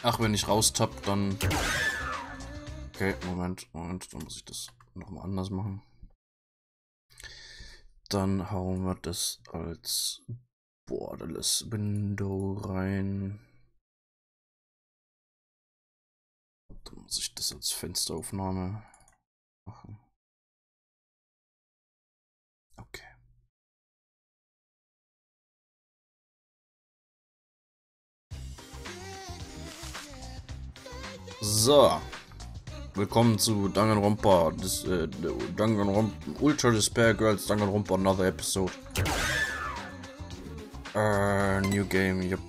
Ach, wenn ich raustapp, dann... Okay, Moment, dann muss ich das nochmal anders machen. Dann hauen wir das als Borderless Window rein. Dann muss ich das als Fensteraufnahme machen. Okay. So. Willkommen zu Danganronpa. Danganronpa Ultra Despair Girls Danganronpa Another Episode. New game, yep.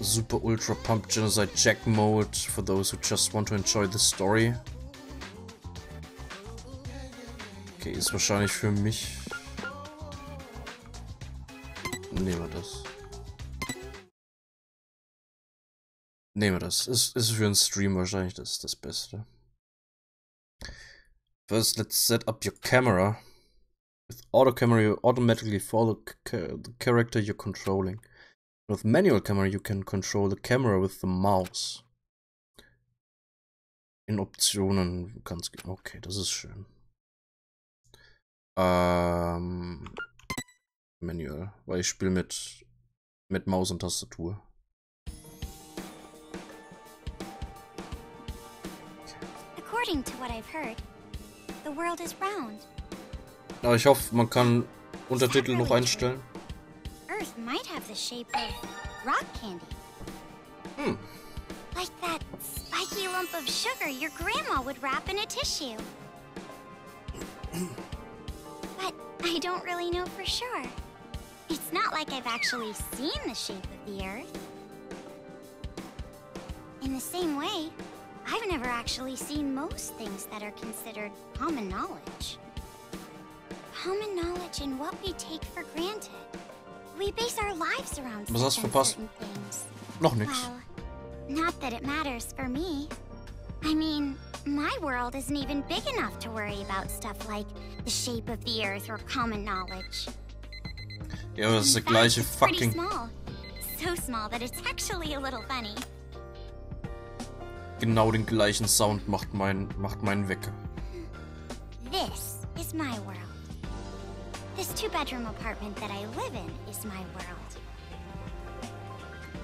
Super Ultra Pump Genocide Jack Mode for those who just want to enjoy the story. Okay, ist wahrscheinlich für mich. Nehmen wir das. Nehmen wir das. Ist für einen Stream wahrscheinlich das Beste. First, let's set up your camera. With auto camera, you automatically follow the character you're controlling. With manual camera, you can control the camera with the mouse. In Optionen kannst du. Okay, das ist schön. Manual, weil ich spiele mit Maus und Tastatur. According to what I've heard, the world is round. Ja, ich hoffe, man kann Untertitel noch einstellen. Earth might have the shape of rock candy. Like that spiky lump of sugar your grandma would wrap in a tissue. But I don't really know for sure. It's not like I've actually seen the shape of the Earth. In the same way, I've never actually seen most things that are considered common knowledge. Common knowledge in what we take for granted. We base our lives around certain things. Noch nix. Well, not that it matters for me. I mean, my world isn't even big enough to worry about stuff like the shape of the Earth or common knowledge. Ja, aber das ist der gleiche fucking... Small. So small that it's actually a little funny. Genau den gleichen Sound macht mein Wecker. This is my world. This 2-bedroom apartment that I live in is my world.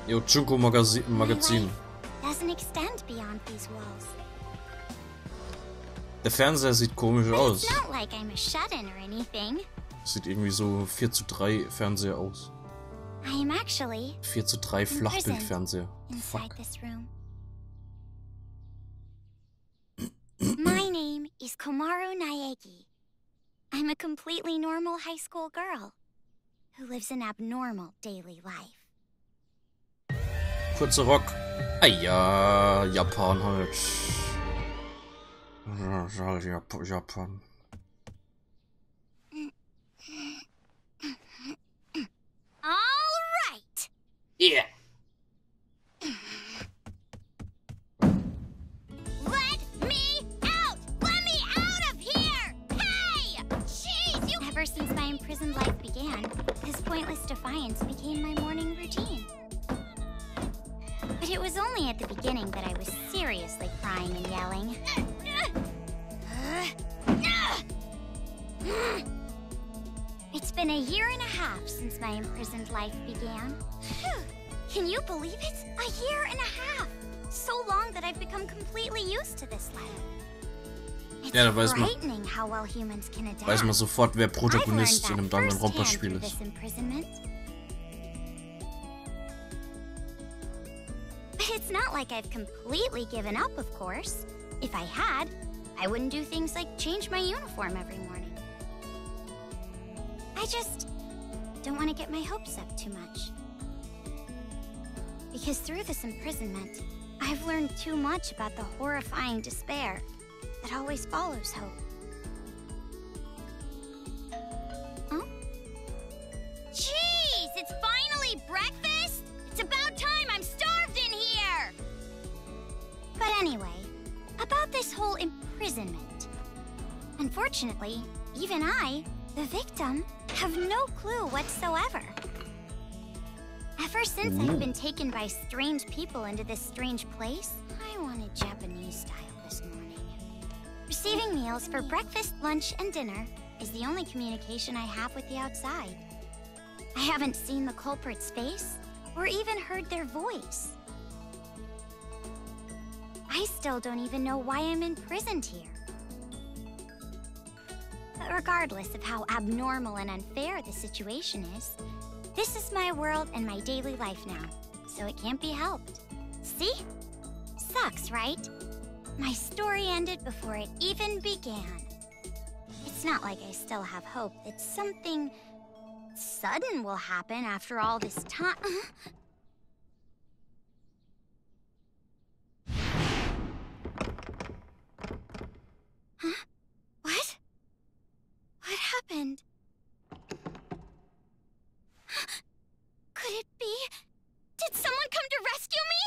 Jo, Junko Magazin. My life doesn't extend beyond these walls. Der Fernseher sieht komisch aus. It's not like I'm a shut-in or anything. Sieht irgendwie so 4:3 Fernseher aus. I am actually 4:3 Flachbildfernseher. Inside this room. My name is Komaru Naegi. I'm a completely normal high school girl who lives an abnormal daily life. Kurzer Rock. Ah ja, Japan halt. Japan. All right. Yeah. Let me out! Let me out of here! Hey! Jeez, Ever since my imprisoned life began, this pointless defiance became my morning routine. But it was only at the beginning that I was seriously crying and yelling. It's been a year and a half since my imprisoned life began. Can you believe it? A year and a half! So long that I've become completely used to this life. It's Ja, da weiß man sofort, wer Protagonist in einem Danganronpa-Spiel ist. But it's not like I've completely given up, of course. If I had, I wouldn't do things like change my uniform every morning. I just don't want to get my hopes up too much. Because through this imprisonment, I've learned too much about the horrifying despair that always follows hope. Huh? Jeez, it's finally breakfast? It's about time, I'm starved in here! But anyway, about this whole imprisonment. Unfortunately, even I, the victim, have no clue whatsoever. Ever since I've been taken by strange people into this strange place, I wanted Japanese style this morning. Receiving meals for breakfast, lunch, and dinner is the only communication I have with the outside. I haven't seen the culprit's face or even heard their voice. I still don't even know why I'm imprisoned here. But regardless of how abnormal and unfair the situation is, this is my world and my daily life now, so it can't be helped. See? Sucks, right? My story ended before it even began. It's not like I still have hope that something sudden will happen after all this time. Huh? What? What happened? Could it be? Did someone come to rescue me?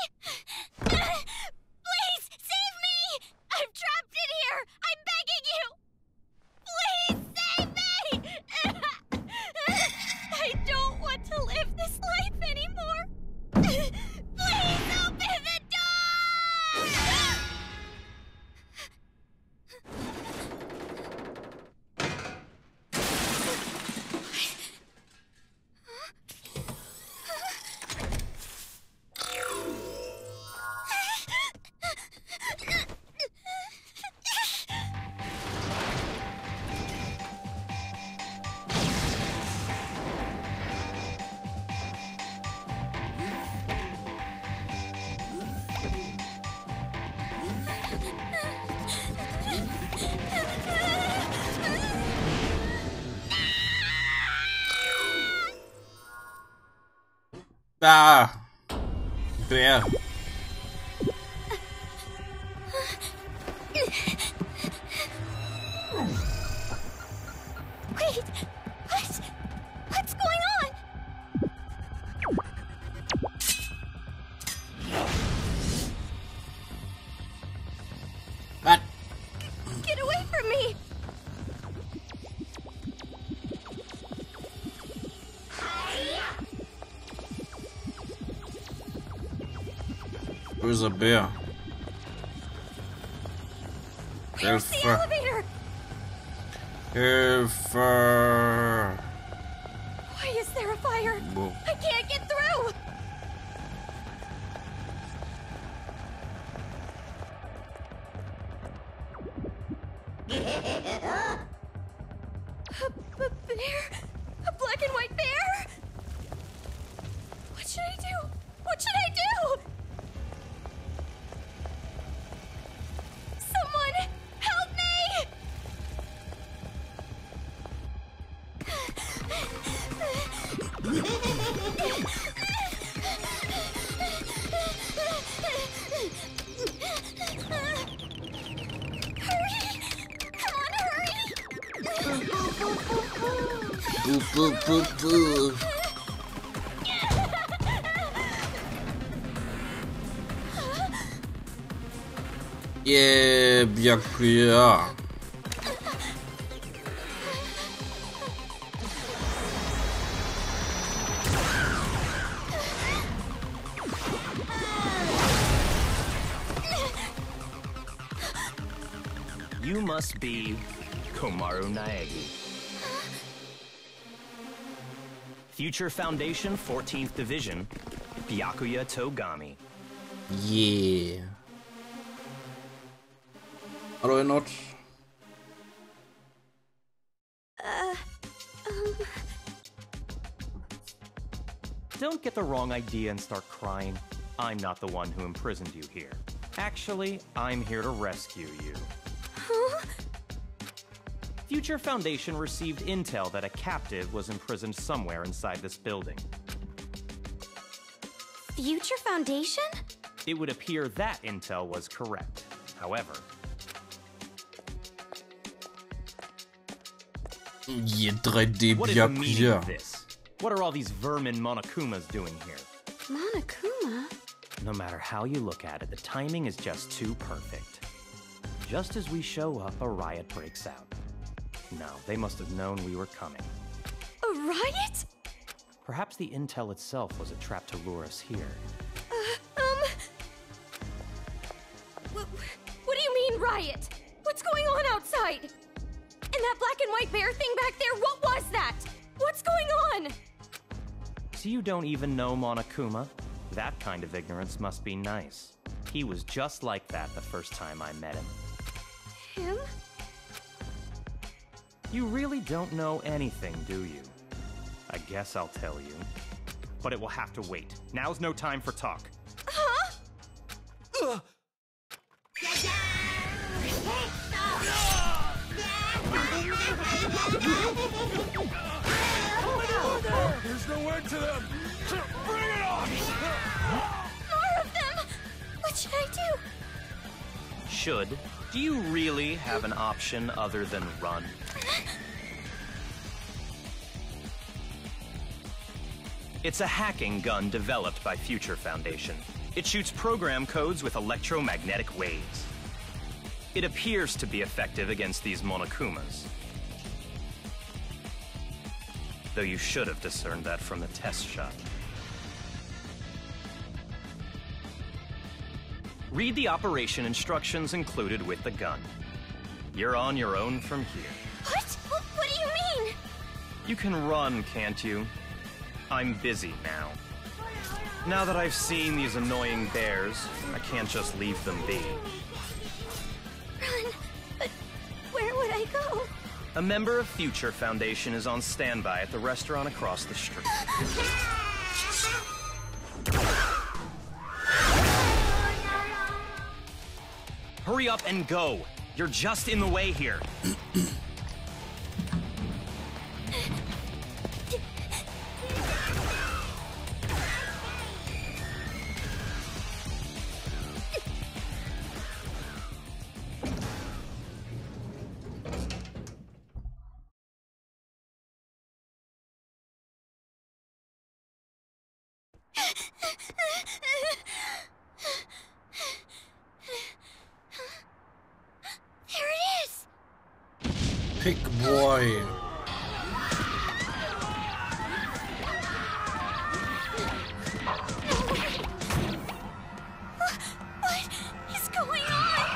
Please, save me! I'm trapped in here! I'm begging you! Please, save me! I don't want to live this life anymore! Please, open the door! Ah! Bear. Wait, what? What's going on? What? Get away from me! Where's a bear? Where's the elevator? Hilfe! Why is there a fire? Whoa. I can't get through! A bear? A black and white bear? What should I do? What should I do? Someone help me! Hurry! Come on, hurry! Boo, boo, boo, boo. Yeah, Byakuya. You must be Komaru Naegi. Future Foundation 14th Division, Byakuya Togami. Yeah. Or not? Don't get the wrong idea and start crying. I'm not the one who imprisoned you here. Actually, I'm here to rescue you. Huh? Future Foundation received intel that a captive was imprisoned somewhere inside this building. Future Foundation? It would appear that intel was correct. However, Yeah, 3D what is the meaning of Byakuya. this? What are all these vermin Monokumas doing here? Monokuma? No matter how you look at it, the timing is just too perfect. Just as we show up, a riot breaks out. No, they must have known we were coming. A riot? Perhaps the intel itself was a trap to lure us here. What do you mean, riot? What's going on outside? And that black and white bear thing back there, what was that? What's going on? So you don't even know Monokuma? That kind of ignorance must be nice. He was just like that the first time I met him. Him? You really don't know anything, do you? I guess I'll tell you. But it will have to wait. Now's no time for talk. Huh? Ugh. There's no end to them! Bring it on! More of them! What should I do? Should? Do you really have an option other than run? It's a hacking gun developed by Future Foundation. It shoots program codes with electromagnetic waves. It appears to be effective against these Monokumas. Though you should have discerned that from the test shot. Read the operation instructions included with the gun. You're on your own from here. What? What do you mean? You can run, can't you? I'm busy now. Now that I've seen these annoying bears, I can't just leave them be. Run? But where would I go? A member of Future Foundation is on standby at the restaurant across the street. Hurry up and go! You're just in the way here. There it is! Big boy. What is going on?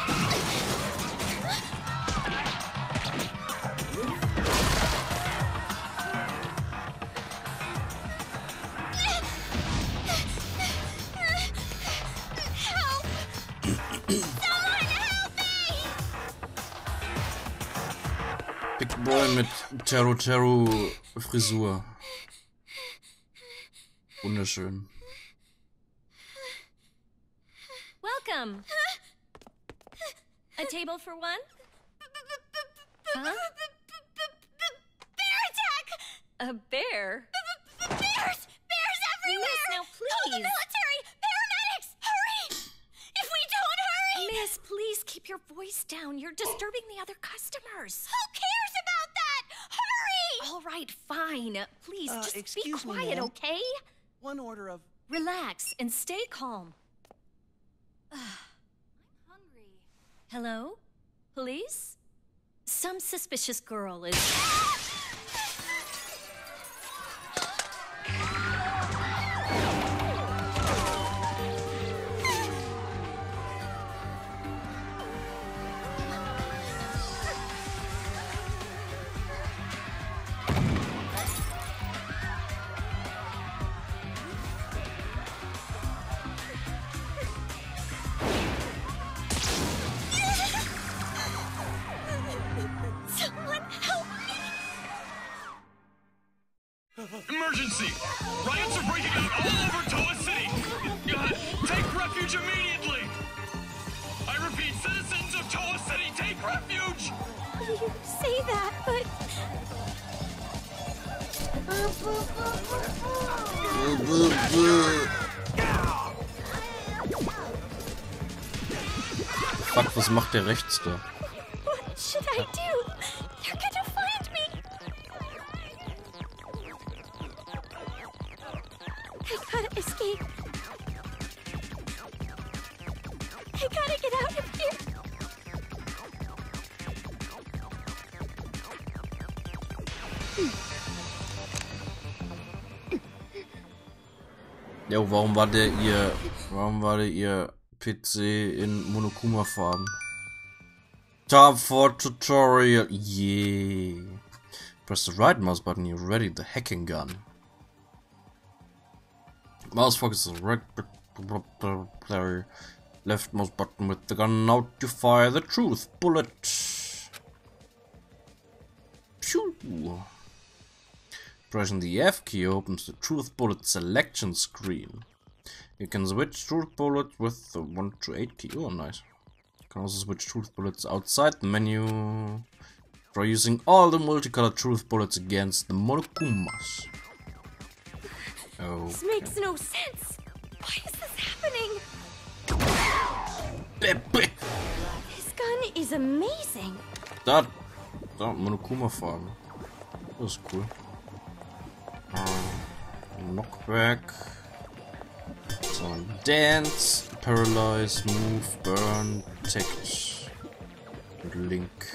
Help! Someone help me! Big Boy mit Teru-Teru-Frisur. Wunderschön. Welcome. A table for one? Huh? Bear attack! A bear? Bears! Bears everywhere! Miss, now please! Call the military! Paramedics! Hurry! If we don't hurry! Miss, please keep your voice down. You're disturbing the other customers. Who cares about that? Hurry! All right, fine. Please, just be excuse me, quiet, ma'am. okay? One order of... Relax and stay calm. I'm hungry. Hello? Police? Some suspicious girl is... Someone help me! Emergency! Riots are breaking out all over Toa City! Take refuge immediately! I repeat, citizens of Toa City, take refuge! You say that, but... Fuck, was macht der rechts da? What should I do? They're gonna find me! I gotta escape. I gotta get out of here. Jo, warum war der ihr PC in Monokuma-Farben? Time for tutorial. Yeah. Press the right mouse button, you're ready the hacking gun. Mouse focuses the right left mouse button with the gun. Now you fire the truth bullet. Phew. Pressing the F key opens the truth bullet selection screen. You can switch truth bullets with the 1 to 8 key. Oh, nice. You can also switch truth bullets outside the menu. Try using all the multicolored truth bullets against the Monokumas. This makes no sense. Why is this happening? This gun is amazing. That Monokuma farm. That was cool. Knockback. So dance, paralyze, move, burn, protect, and link.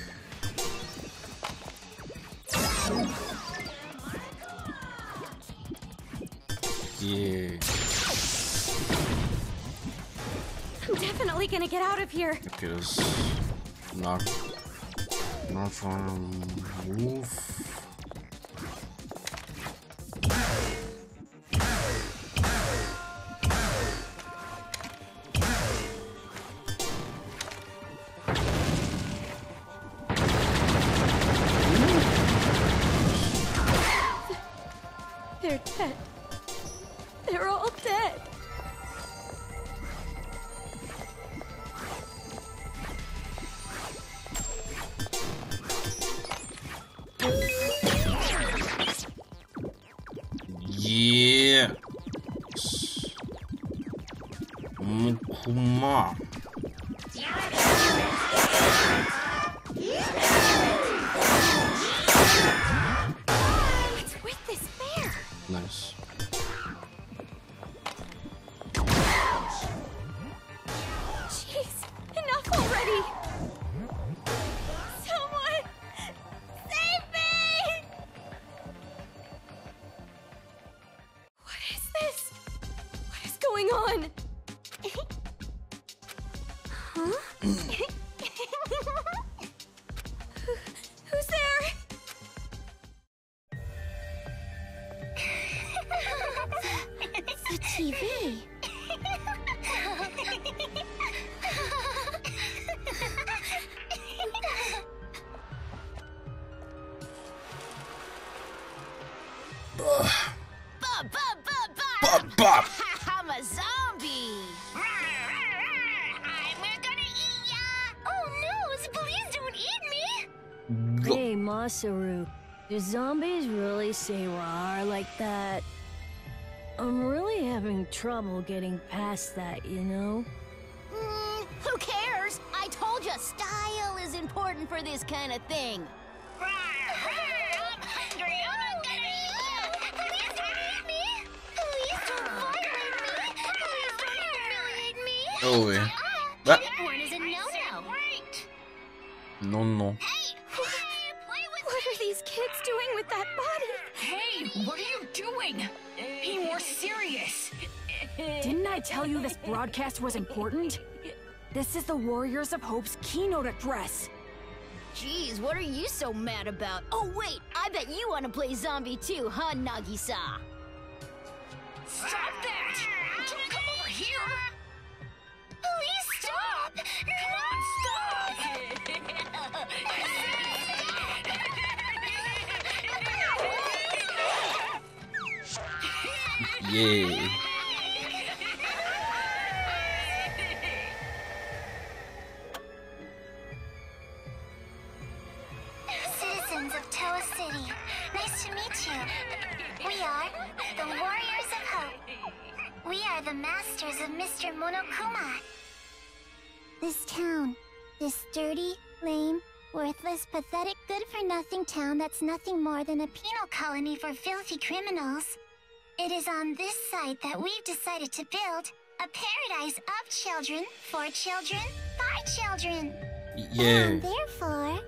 Yeah. I'm definitely gonna get out of here. Because not trying to move. They're dead. They're all dead. Yeah. Monokuma. What's with this bear? Nice. Jeez, enough already. Someone save me! What is this? What is going on? Huh? Who's there? The TV. Bop. I'm a zombie. We're gonna eat ya. Oh no, please don't eat me. Hey, Masaru, do zombies really say rawr like that? I'm really having trouble getting past that, you know? Who cares? I told you, style is important for this kind of thing. I'm hungry. I'm not gonna eat you. Please don't eat me. Please don't violate me. Please don't humiliate me. Oh yeah. What? One is a no-no. No. Hey, play with What are these kids doing with that body? Hey, what are you doing? Be more serious. Didn't I tell you this broadcast was important? This is the Warriors of Hope's keynote address. Jeez, what are you so mad about? Oh wait, I bet you want to play zombie too, huh, Nagisa? Stop that! Don't come over here! Please stop! Yeah. Citizens of Toa City, nice to meet you. We are the Warriors of Hope. We are the masters of Mr. Monokuma. This town, this dirty, lame, worthless, pathetic, good-for-nothing town that's nothing more than a penal colony for filthy criminals. It is on this site that we've decided to build a paradise of children, for children, by children. Yeah. And therefore,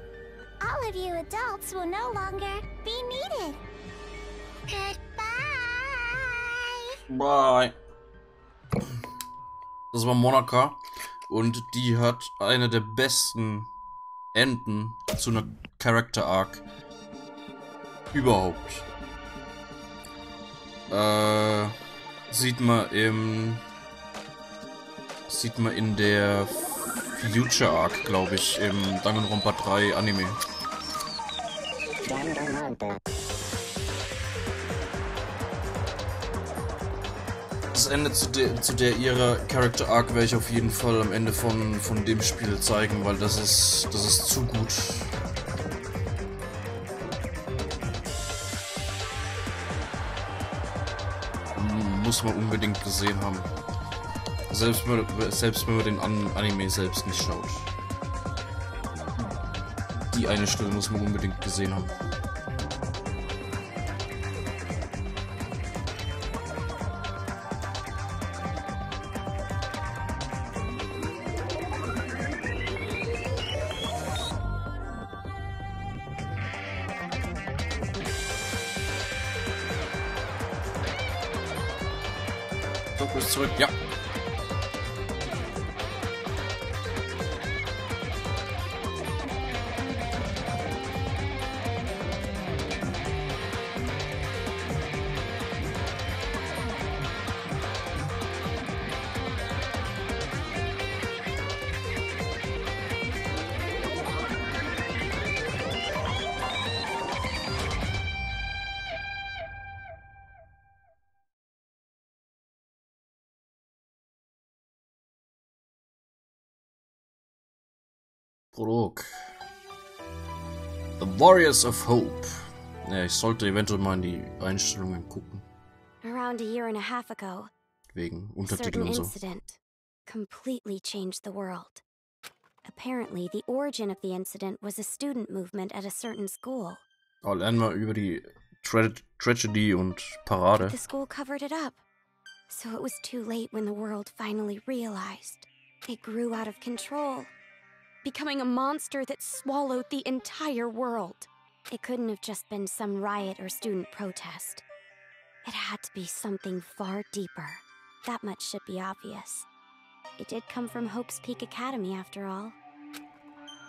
all of you adults will no longer be needed. Goodbye. Bye. Das war Monaca. Und die hat eine der besten Enden zu einer Character Arc überhaupt. Sieht man in der Future Arc, glaube ich, im Danganronpa 3 Anime. Das Ende zu der ihrer Character Arc werde ich auf jeden Fall am Ende von dem Spiel zeigen, weil das ist zu gut. Muss man unbedingt gesehen haben. Selbst wenn man den Anime selbst nicht schaut. Die eine Stelle muss man unbedingt gesehen haben. So, bis zurück, ja. Prolog. The Warriors of Hope. Ja, ich sollte eventuell mal in die Einstellungen gucken. Around a year and a half ago, Wegen a Untertitel certain und so. incident completely changed the world. Apparently, the origin of the incident was a student movement at a certain school. Aber lernen wir über die Tragedy und Parade. The school covered it up, so it was too late when the world finally realized. It grew out of control, becoming a monster that swallowed the entire world. It couldn't have just been some riot or student protest. It had to be something far deeper. That much should be obvious. It did come from Hope's Peak Academy, after all.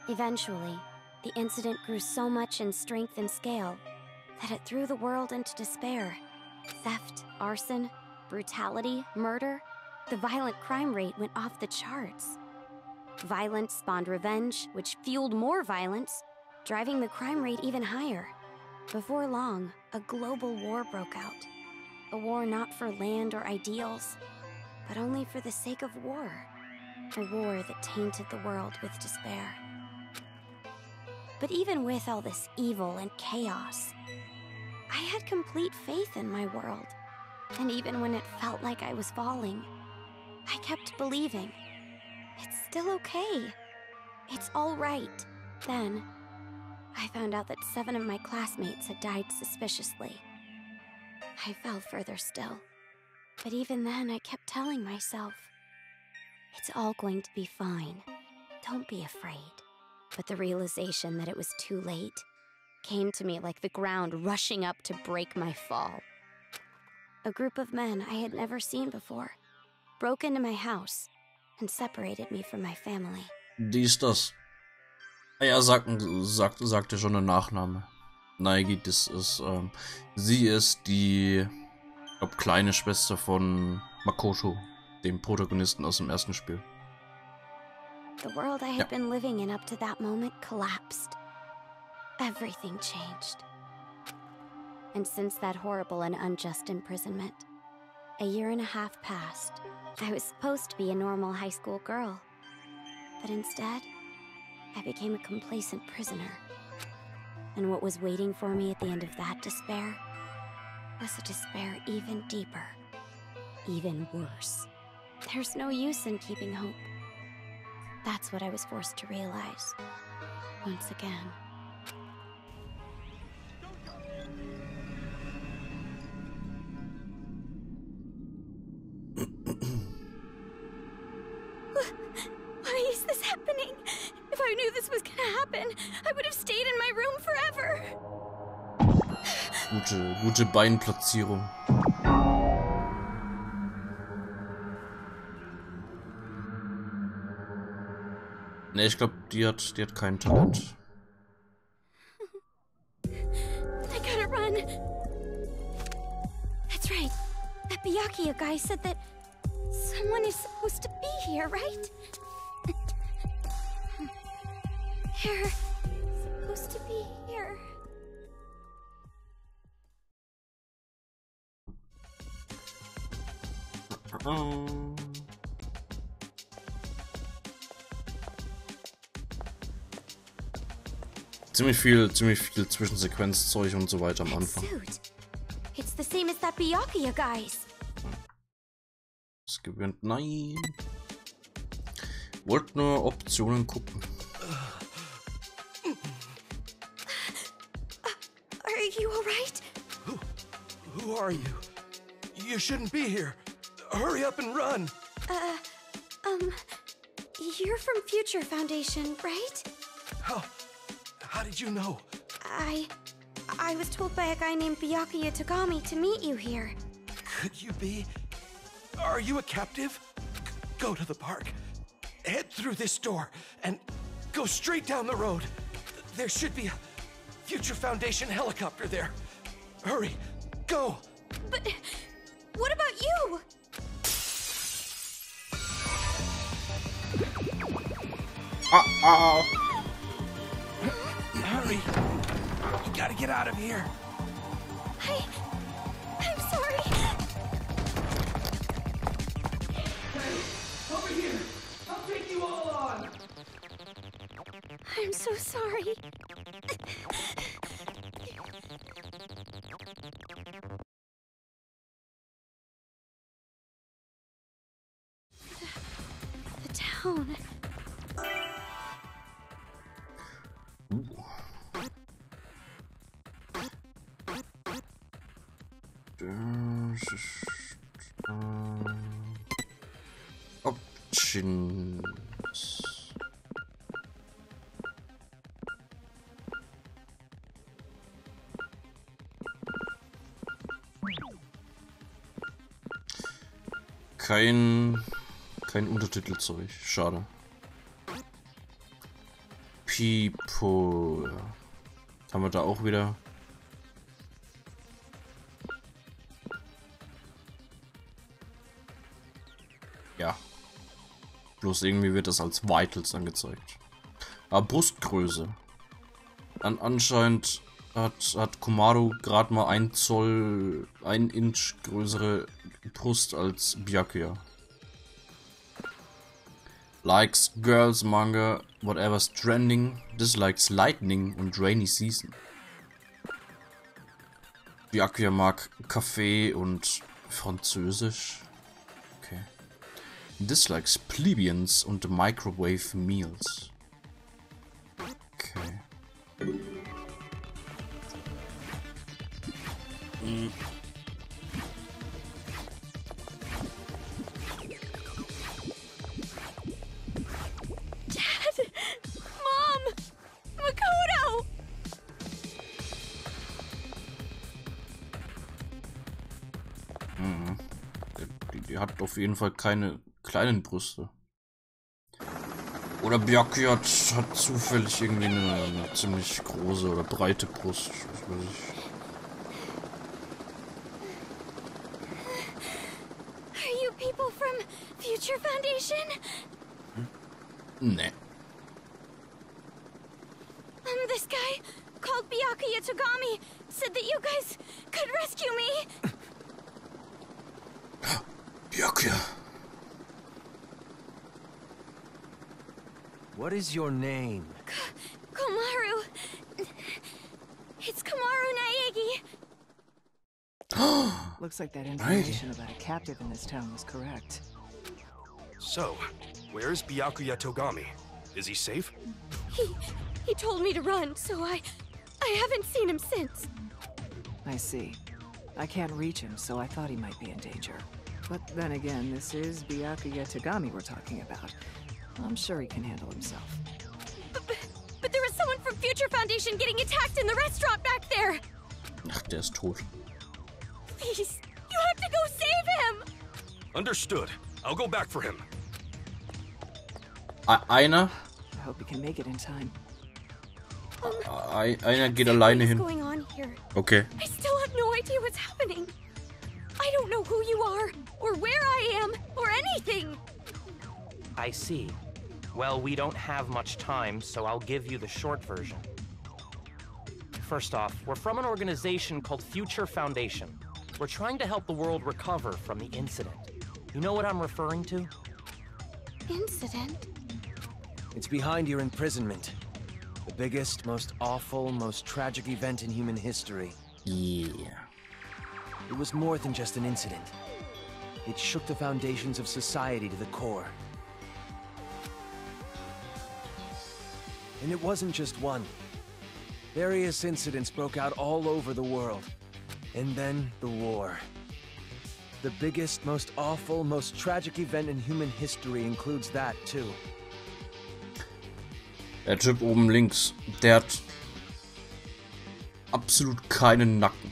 Eventually, the incident grew so much in strength and scale that it threw the world into despair. Theft, arson, brutality, murder. The violent crime rate went off the charts. Violence spawned revenge, which fueled more violence, driving the crime rate even higher. Before long, a global war broke out. A war not for land or ideals, but only for the sake of war. A war that tainted the world with despair. But even with all this evil and chaos, I had complete faith in my world. And even when it felt like I was falling, I kept believing. It's still okay. It's all right. Then, I found out that 7 of my classmates had died suspiciously. I fell further still. But even then, I kept telling myself, it's all going to be fine. Don't be afraid. But the realization that it was too late came to me like the ground rushing up to break my fall. A group of men I had never seen before broke into my house and separated me from my family. Die ist das. Ja, sagte schon der Nachname. Naigi, das ist, sie ist die, ich glaube, kleine Schwester von Makoto, dem Protagonisten aus dem ersten Spiel. The world I had been living in up to that moment collapsed. Everything changed. And since that horrible and unjust imprisonment, a year and a half passed. I was supposed to be a normal high school girl, but instead, I became a complacent prisoner. And what was waiting for me at the end of that despair was a despair even deeper, even worse. There's no use in keeping hope. That's what I was forced to realize, once again. Why is this happening? If I knew this was gonna happen, I would have stayed in my room forever. Gute Beinplatzierung. Ne, ich glaube, die hat kein Talent. I gotta run. That's right. That Byakuya guy said that someone is supposed to be here, right? They're supposed to be here. Ziemlich viel Zwischensequenzzeug und so weiter am Anfang. It's the same as that Byakuya guy's. Es gewinnt, nein. Wollt nur Optionen gucken. Are you alright? Who are you? You shouldn't be here. Hurry up and run. You're from Future Foundation, right? How did you know? I was told by a guy named Byakuya Togami to meet you here. Could you be? Are you a captive? Go to the park. Head through this door and go straight down the road. There should be a Future Foundation helicopter there. Hurry, go. But what about you? Hurry. You gotta get out of here. I'm sorry. Over here. I'll take you all on. I'm so sorry. The town. Options. Kein Untertitelzeug, schade. People. Haben wir da auch wieder? Ja. Bloß irgendwie wird das als Vitals angezeigt. Aber Brustgröße. Anscheinend hat Komaru gerade mal 1 Inch größere Brust als Byakuya. Likes girls, manga, whatever's trending. Dislikes lightning und rainy season. Byakuya mag Kaffee und Französisch. Okay. Dislikes plebeians und microwave meals. Okay. Dad! Mom! Makoto! Die hat auf jeden Fall keine kleinen Brüste. Oder Byakuya hat zufällig irgendwie eine ziemlich große oder breite Brust. Das weiß ich. Are you people from Future Foundation? Nee. This guy called Byakuya Togami said that you guys could rescue me. Byakuya. What is your name? Komaru. It's Komaru Naegi. Looks like that information about a captive in this town was correct. So, where is Byakuya Togami? Is he safe? He told me to run, so I haven't seen him since. I see. I can't reach him, so I thought he might be in danger. But then again, this is Byakuya Togami we're talking about. I'm sure he can handle himself. But there was someone from Future Foundation getting attacked in the restaurant back there! Ach, der ist tot. Please, you have to go save him! Understood. I'll go back for him. Einer hope he can make it in time. Einer geht alleine What's hin. going on here? Okay. I still have no idea what's happening. I don't know who you are, or where I am, or anything. I see. Well, we don't have much time, so I'll give you the short version. First off, we're from an organization called Future Foundation. We're trying to help the world recover from the incident. You know what I'm referring to? Incident? It's behind your imprisonment. The biggest, most awful, most tragic event in human history. Yeah. It was more than just an incident. It shook the foundations of society to the core. And it wasn't just one. Various incidents broke out all over the world. And then the war. The biggest, most awful, most tragic event in human history includes that too. Der Typ oben links, der hat absolut keinen Nacken.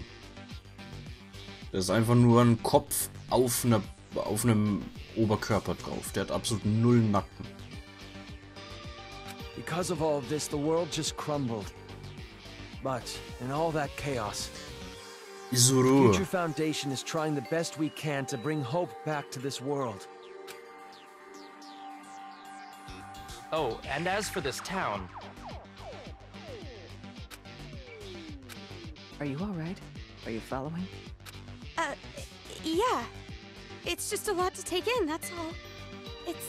Der ist einfach nur ein Kopf auf einem Oberkörper drauf. Der hat absolut null Nacken. Because of all of this, the world just crumbled. But in all that chaos, Isuru. Future Foundation is trying the best we can to bring hope back to this world. Oh, and as for this town... Are you alright? Are you following? Yeah. It's just a lot to take in, that's all. It's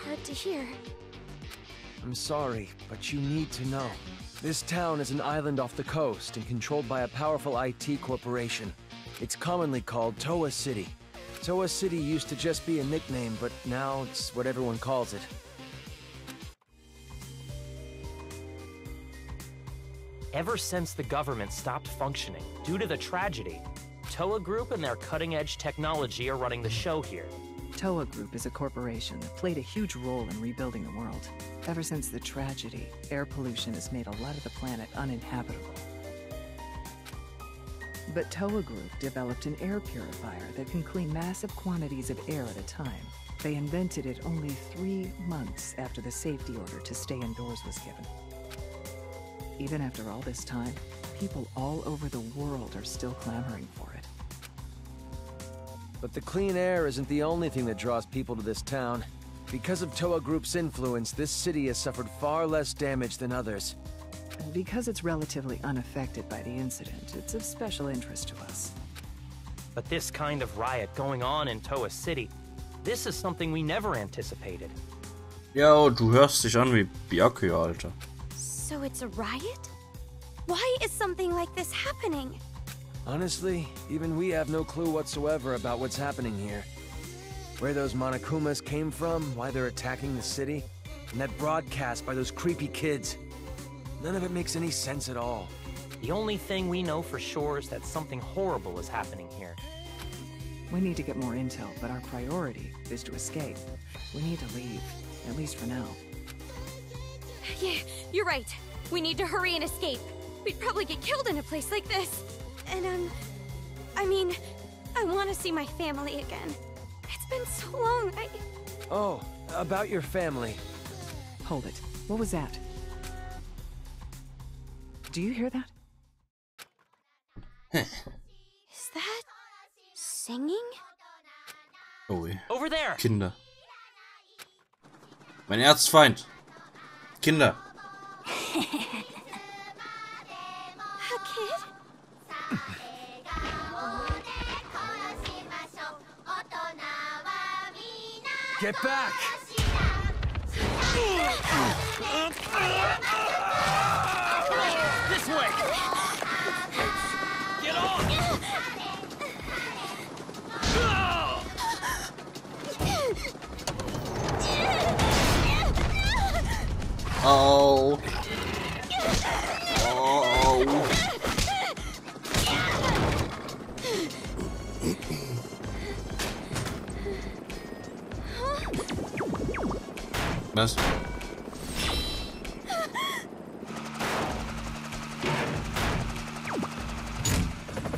hard to hear. I'm sorry, but you need to know. This town is an island off the coast and controlled by a powerful IT corporation. It's commonly called Toa City. Toa City used to just be a nickname, but now it's what everyone calls it. Ever since the government stopped functioning due to the tragedy, Toa Group and their cutting-edge technology are running the show here. Toa Group is a corporation that played a huge role in rebuilding the world. Ever since the tragedy, air pollution has made a lot of the planet uninhabitable. But Toa Group developed an air purifier that can clean massive quantities of air at a time. They invented it only 3 months after the safety order to stay indoors was given. Even after all this time, people all over the world are still clamoring for it. But the clean air isn't the only thing that draws people to this town. Because of Toa Group's influence, this city has suffered far less damage than others. And because it's relatively unaffected by the incident, it's of special interest to us. But this kind of riot going on in Toa City, this is something we never anticipated. Ja, du hörst dich an wie Byakuya, Alter. So it's a riot? Why is something like this happening? Honestly, even we have no clue whatsoever about what's happening here. Where those Monokumas came from, why they're attacking the city, and that broadcast by those creepy kids. None of it makes any sense at all. The only thing we know for sure is that something horrible is happening here. We need to get more intel, but our priority is to escape. We need to leave, at least for now. Yeah, you're right. We need to hurry and escape. We'd probably get killed in a place like this. And, I mean, I want to see my family again. It's been so long, Oh, about your family. Hold it. What was that? Do you hear that? Is that... singing? Oh, Over there! Kinder. Mein Erzfeind. Kinder. A kid? Get back! This way! Get on! Oh. Oh. Was?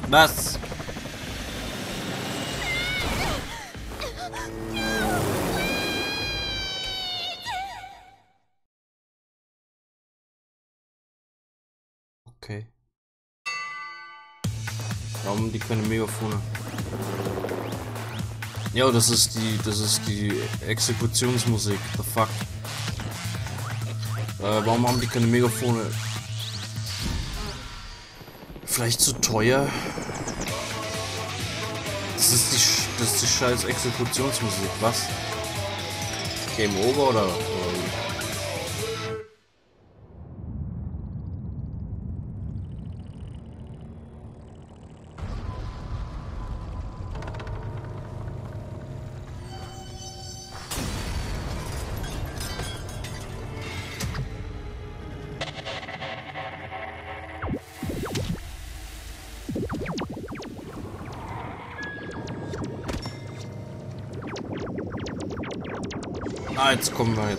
Was? Okay. Warum haben die keine Megafone? Ja, das ist die Exekutionsmusik. The fuck? Warum haben die keine Megafone? Vielleicht zu teuer? Das ist die scheiß Exekutionsmusik, was? Game over oder? Ah, jetzt kommen wir.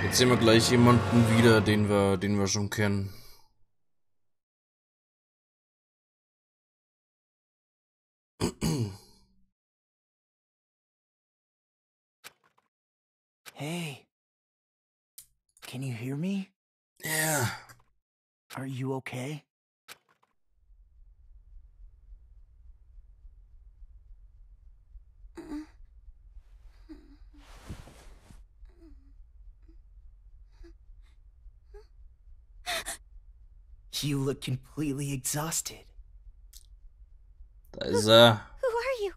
Jetzt sehen wir gleich jemanden wieder, den wir schon kennen. Hey. Can you hear me? Yeah. Are you okay? You look completely exhausted. Da ist er. Who are you?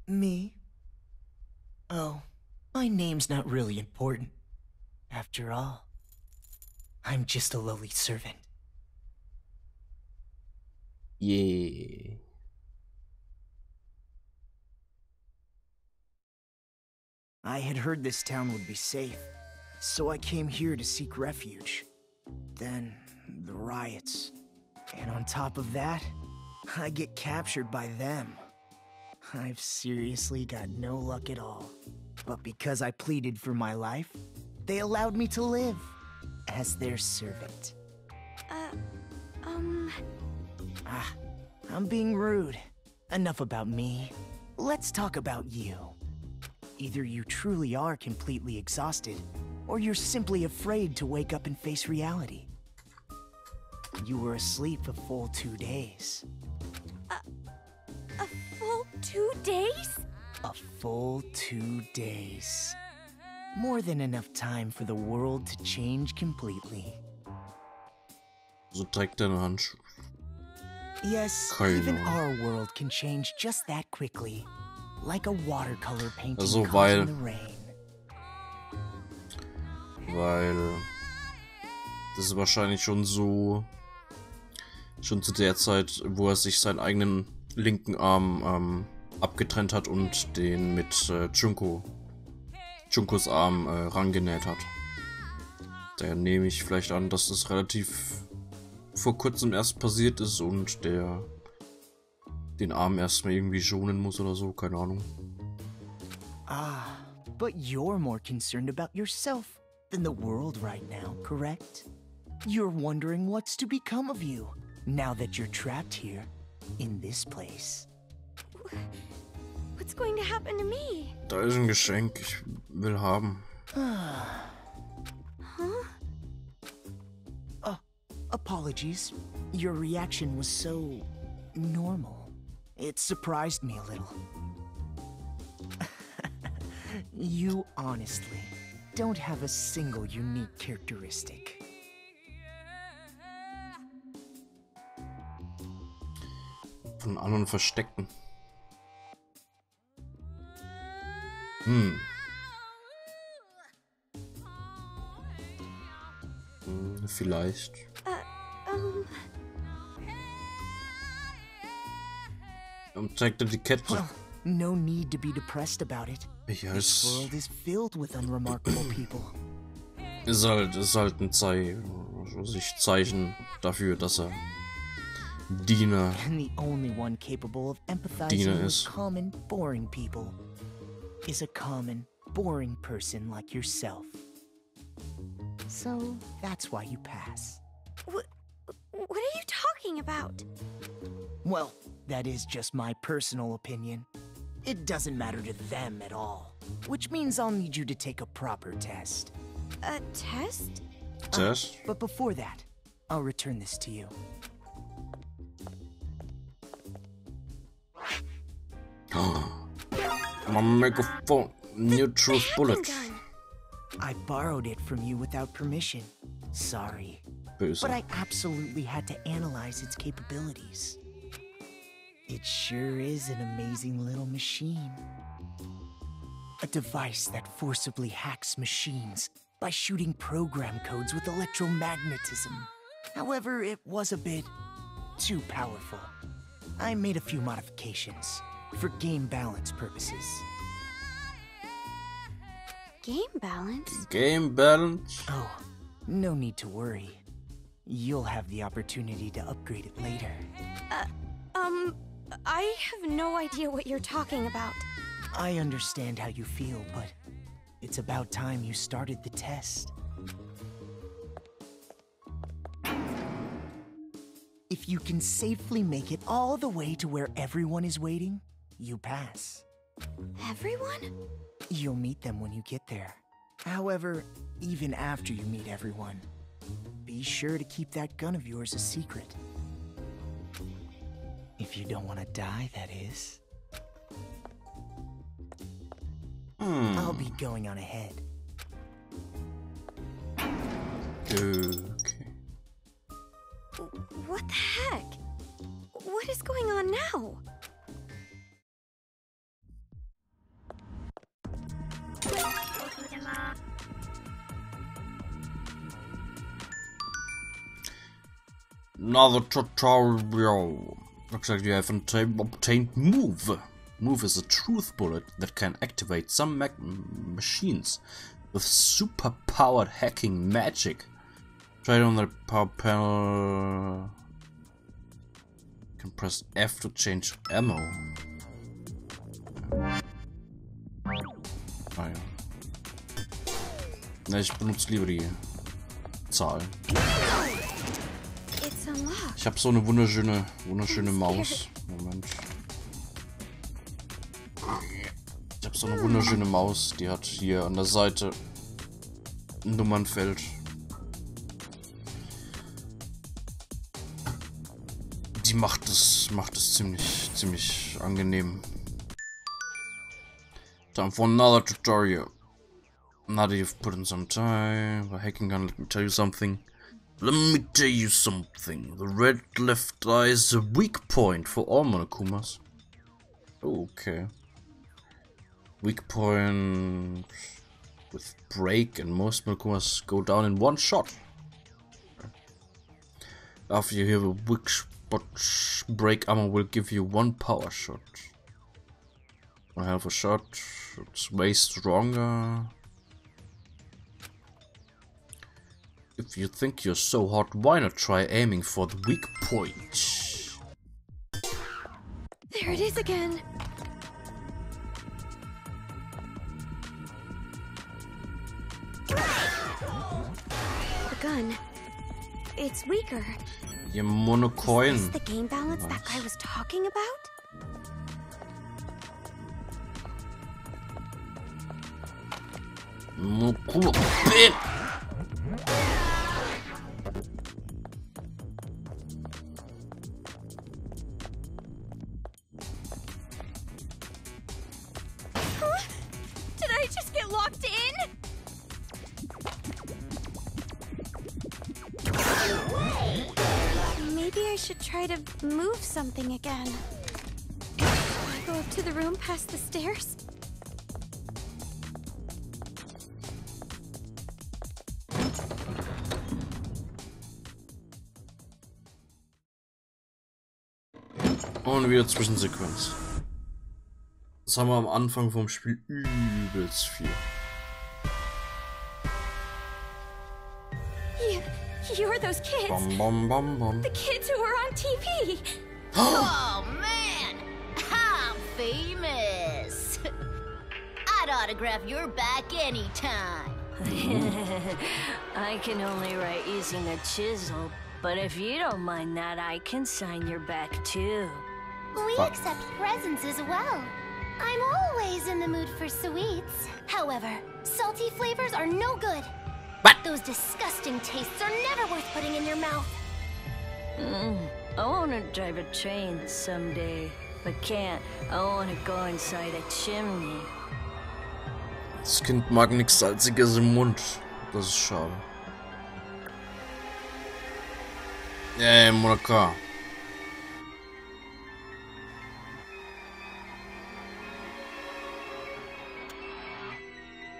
Me? Oh, my name's not really important. After all, I'm just a lowly servant. Yeah. I had heard this town would be safe, so I came here to seek refuge. Then, the riots. And on top of that, I get captured by them. I've seriously got no luck at all. But because I pleaded for my life, they allowed me to live as their servant. I'm being rude. Enough about me. Let's talk about you. Either you truly are completely exhausted, or you're simply afraid to wake up and face reality. You were asleep a full 2 days. A full 2 days? A full 2 days. More than enough time for the world to change completely. So trägt er eine Handschuhe. Yes, even our world can change just that quickly. Like a watercolor painting Also, caught in the rain. Weil das ist wahrscheinlich schon zu der Zeit, wo er sich seinen eigenen linken Arm abgetrennt hat und den mit Junkos Arm rangenäht hat. Da nehme ich vielleicht an, dass das relativ vor kurzem erst passiert ist und der den Arm erstmal irgendwie schonen muss oder so, keine Ahnung. Ah, but you're more concerned about yourself than the world right now, correct? You're wondering what's to become of you now that you're trapped here in this place. What's going to happen to me? Da ist ein Geschenk, ich will haben. Apologies. Your reaction was so normal. It surprised me a little. You honestly don't have a single unique characteristic. Von anderen verstecken. Vielleicht. Zeigt er die Kette. Well, no need to be depressed about it. Ja, This world is filled with unremarkable people. Ist halt ein Zeichen dafür, dass er Diener And the only one capable of empathizing with ist. common, boring people is a common, boring person like yourself. So that's why you pass. What are you talking about? Well, that is just my personal opinion. It doesn't matter to them at all. Which means I'll need you to take a proper test. A test? Test. But before that, I'll return this to you. My megaphone, new truth bullet. I borrowed it from you without permission. Sorry. But I absolutely had to analyze its capabilities. It sure is an amazing little machine. A device that forcibly hacks machines by shooting program codes with electromagnetism. However, it was a bit too powerful. I made a few modifications for game balance purposes. Game balance? Game balance? Oh, no need to worry. You'll have the opportunity to upgrade it later. I have no idea what you're talking about. I understand how you feel, but it's about time you started the test. If you can safely make it all the way to where everyone is waiting, you pass. Everyone? You'll meet them when you get there. However, even after you meet everyone, be sure to keep that gun of yours a secret. If you don't want to die, that is. I'll be going on ahead. Okay. What the heck? What is going on now? Another tutorial. Looks like you have obtained Move. Move is a truth bullet that can activate some machines with super-powered hacking magic. Try it on the power panel. You can press F to change ammo. Ah ja. Ne, ich benutze lieber die Zahl. Ich habe so eine wunderschöne Maus. Moment. Ich habe so eine wunderschöne Maus, die hat hier an der Seite ein Nummernfeld. Die macht es ziemlich angenehm. Time for another tutorial. Now that you've put in some time, the hacking gun, let me tell you something. Let me tell you something. The red left eye is a weak point for all Monokumas. Okay. Weak point with break, and most Monokumas go down in one shot. After you have a weak spot, break armor will give you one power shot. I have a shot. It's way stronger. If you think you're so hot, why not try aiming for the weak point? There it is again. The gun. It's weaker. Your monocoin. Is this the game balance that guy was talking about? Did I just get locked in? Maybe I should try to move something again. Go up to the room past the stairs. Und wieder Zwischensequenz. Das haben wir am Anfang vom Spiel übelst viel. You're those kids. The kids who were on TV. Oh man, I'm famous. I'd autograph your back anytime. I can only write using a chisel, but if you don't mind that, I can sign your back too. We accept presents as well. I'm always in the mood for sweets. However, salty flavors are no good. What? Those disgusting tastes are never worth putting in your mouth. I wanna drive a train someday, but can't. I wanna go inside a chimney. Das Kind mag nichts Salziges im Mund. Das ist schade. Monaka.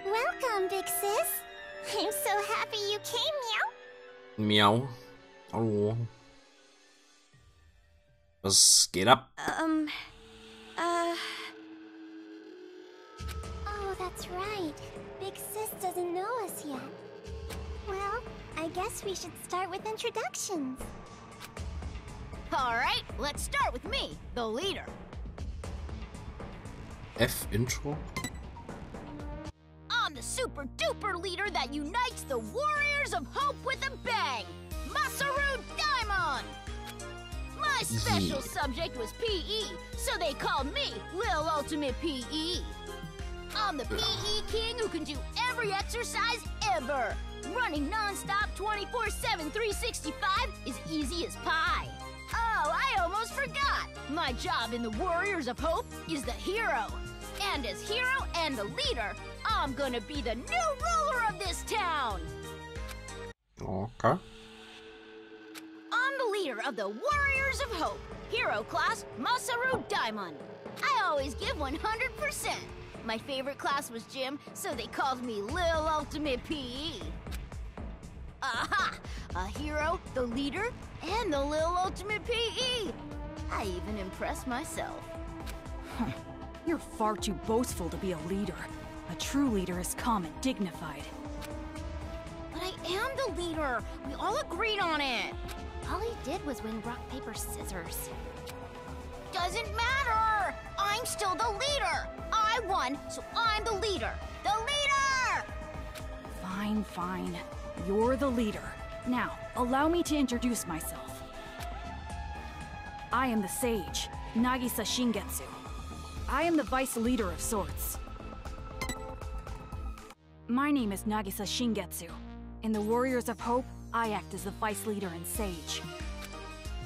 Welcome, big sis. I'm so happy you came, Meow. Miau. Hallo. Was geht ab? Oh, that's right. Big sis doesn't know us yet. Well, I guess we should start with introductions. All right, let's start with me, the leader. F Intro? I'm the super duper leader that unites the Warriors of Hope with a bang, Masaru Daimon. My special subject was PE, so they called me Lil Ultimate PE. I'm the PE king who can do every exercise ever. Running non-stop 24/7 365 is easy as pie. Oh, I almost forgot. My job in the Warriors of Hope is the hero. And as hero and the leader, I'm gonna be the new ruler of this town. Okay. I'm the leader of the Warriors of Hope. Hero class, Masaru Daimon. I always give 100%. My favorite class was gym, so they called me Lil Ultimate PE. Aha! A hero, the leader, and the Lil Ultimate PE. I even impressed myself. You're far too boastful to be a leader. A true leader is calm and dignified. But I am the leader. We all agreed on it. All he did was win rock, paper, scissors. Doesn't matter. I'm still the leader. I won, so I'm the leader. The leader! Fine, fine. You're the leader. Now, allow me to introduce myself. I am the sage, Nagisa Shingetsu. I am the vice leader of sorts. My name is Nagisa Shingetsu. In the Warriors of Hope, I act as the vice leader and sage.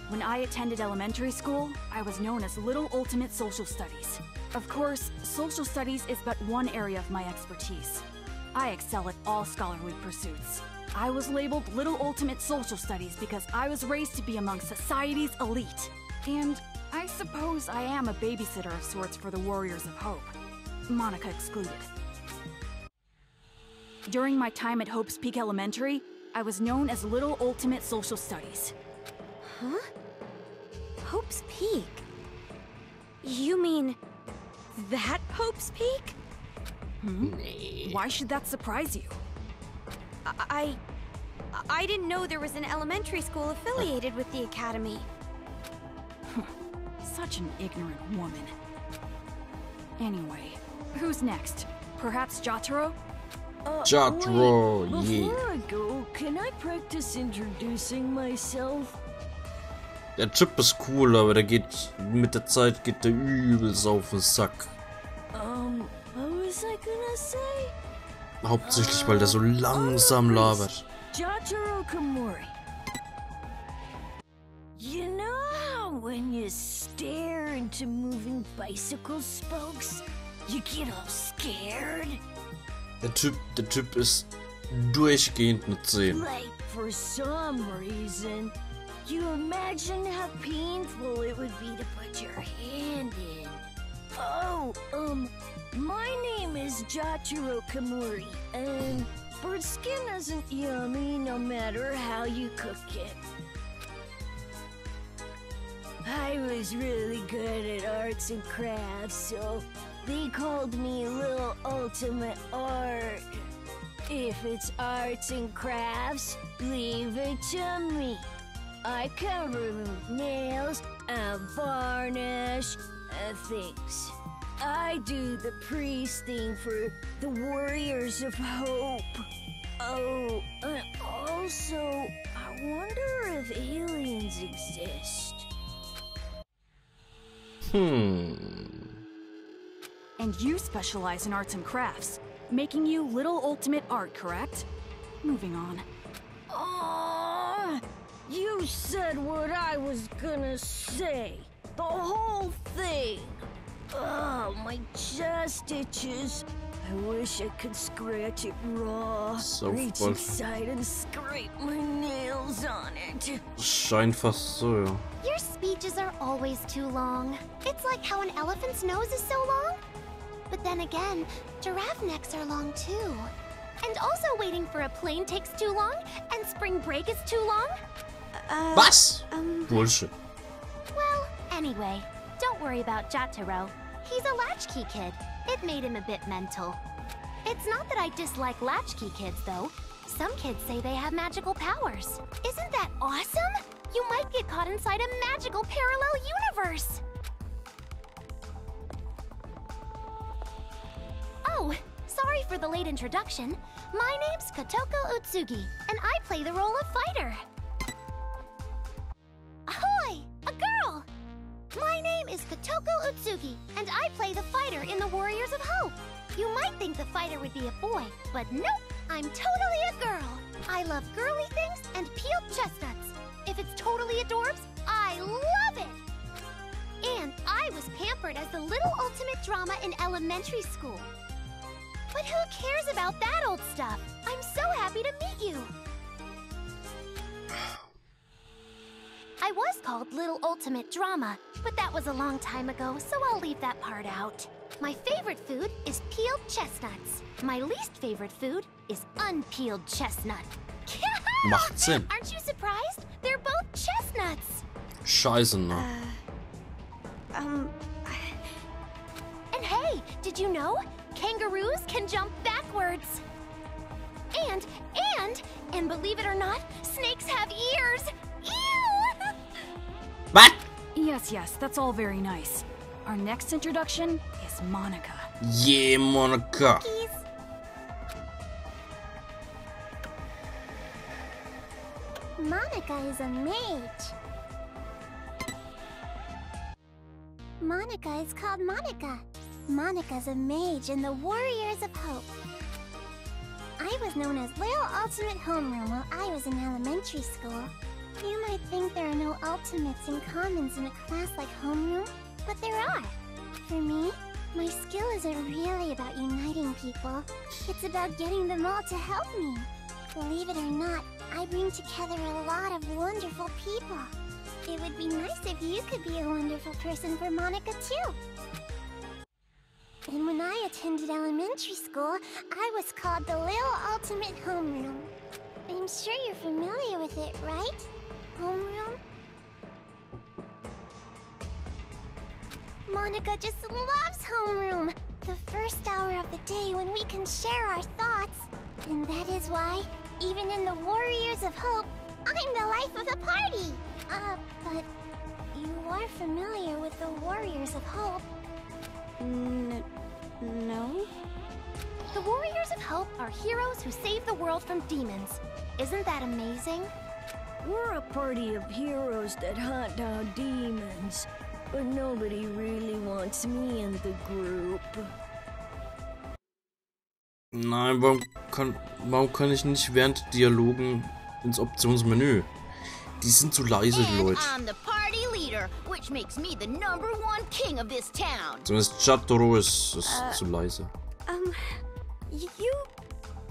When I attended elementary school, I was known as Little Ultimate Social Studies. Of course, social studies is but one area of my expertise. I excel at all scholarly pursuits. I was labeled Little Ultimate Social Studies because I was raised to be among society's elite. And I suppose I am a babysitter of sorts for the Warriors of Hope. Monica excluded. During my time at Hope's Peak Elementary, I was known as Little Ultimate Social Studies. Huh? Hope's Peak? You mean that Hope's Peak? Why should that surprise you? I didn't know there was an elementary school affiliated with the academy. Such an ignorant woman. Anyway, who's next? Perhaps Jotaro? Jotaro, yeah. Before I go, can I practice introducing myself? Der Typ ist cool, aber der geht mit der Zeit geht der übelst auf den Sack. What was I gonna say? Hauptsächlich, weil der so langsam labert. Jotaro Komori. You know how when you stare into moving bicycle spokes, you get all scared? Der Typ ist durchgehend eine 10. Like, for some reason, you imagine how painful it would be to put your hand in. Oh, my name is Jotaro Komori, and bird skin isn't yummy no matter how you cook it. I was really good at arts and crafts, so they called me Lil Ultimate Art. If it's arts and crafts, leave it to me. I can remove nails and varnish and things. I do the priest thing for the Warriors of Hope. Oh, and also, I wonder if aliens exist. And you specialize in arts and crafts, making you Little Ultimate Art, correct? Moving on. You said what I was gonna say. The whole thing. Oh, my chest itches. I wish I could scratch it raw. So Reach voll. inside and scrape my nails on it. Scheint fast so, ja. Your speeches are always too long. It's like how an elephant's nose is so long. But then again, giraffe necks are long too. And also waiting for a plane takes too long, and spring break is too long. Was? Bullshit. Well, anyway, don't worry about Jotaro. He's a latchkey kid. It made him a bit mental. It's not that I dislike latchkey kids, though. Some kids say they have magical powers. Isn't that awesome? You might get caught inside a magical parallel universe. Oh, sorry for the late introduction. My name's Kotoko Utsugi, and I play the role of fighter. Ahoy! A girl! My name is Kotoko Utsugi, and I play the fighter in the Warriors of Hope. You might think the fighter would be a boy, but nope, I'm totally a girl. I love girly things and peeled chestnuts. If it's totally adorbs, I love it! And I was pampered as the little ultimate drama in elementary school. But who cares about that old stuff? I'm so happy to meet you. I was called Little Ultimate Drama, but that was a long time ago, so I'll leave that part out. My favorite food is peeled chestnuts. My least favorite food is unpeeled chestnut. Macht Sinn. Aren't you surprised? They're both chestnuts. Scheiße, ne? And hey, did you know? Kangaroos can jump backwards. And believe it or not, snakes have ears. Ew! What? Yes, that's all very nice. Our next introduction is Monica. Yeah, Monica. Cookies. Monica is a mage. Monica is called Monica. Monica's a mage in the Warriors of Hope. I was known as Little Ultimate Homeroom while I was in elementary school. You might think there are no ultimates and commons in a class like homeroom, but there are. For me, my skill isn't really about uniting people. It's about getting them all to help me. Believe it or not, I bring together a lot of wonderful people. It would be nice if you could be a wonderful person for Monica too. And when I attended elementary school, I was called the Little Ultimate Homeroom. I'm sure you're familiar with it, right? Homeroom? Monica just loves homeroom. The first hour of the day when we can share our thoughts. And that is why, even in the Warriors of Hope, I'm the life of the party. But you are familiar with the Warriors of Hope. No? The Warriors of Hope are heroes who save the world from demons. Isn't that amazing? We're a party of heroes that hunt down demons, but nobody really wants me in the group. Nein, warum kann ich nicht während Dialogen ins Optionsmenü? Die sind zu leise, die Leute. I'm the party leader, which makes me the #1 king of this town. Zumindest Jotaro ist zu leise.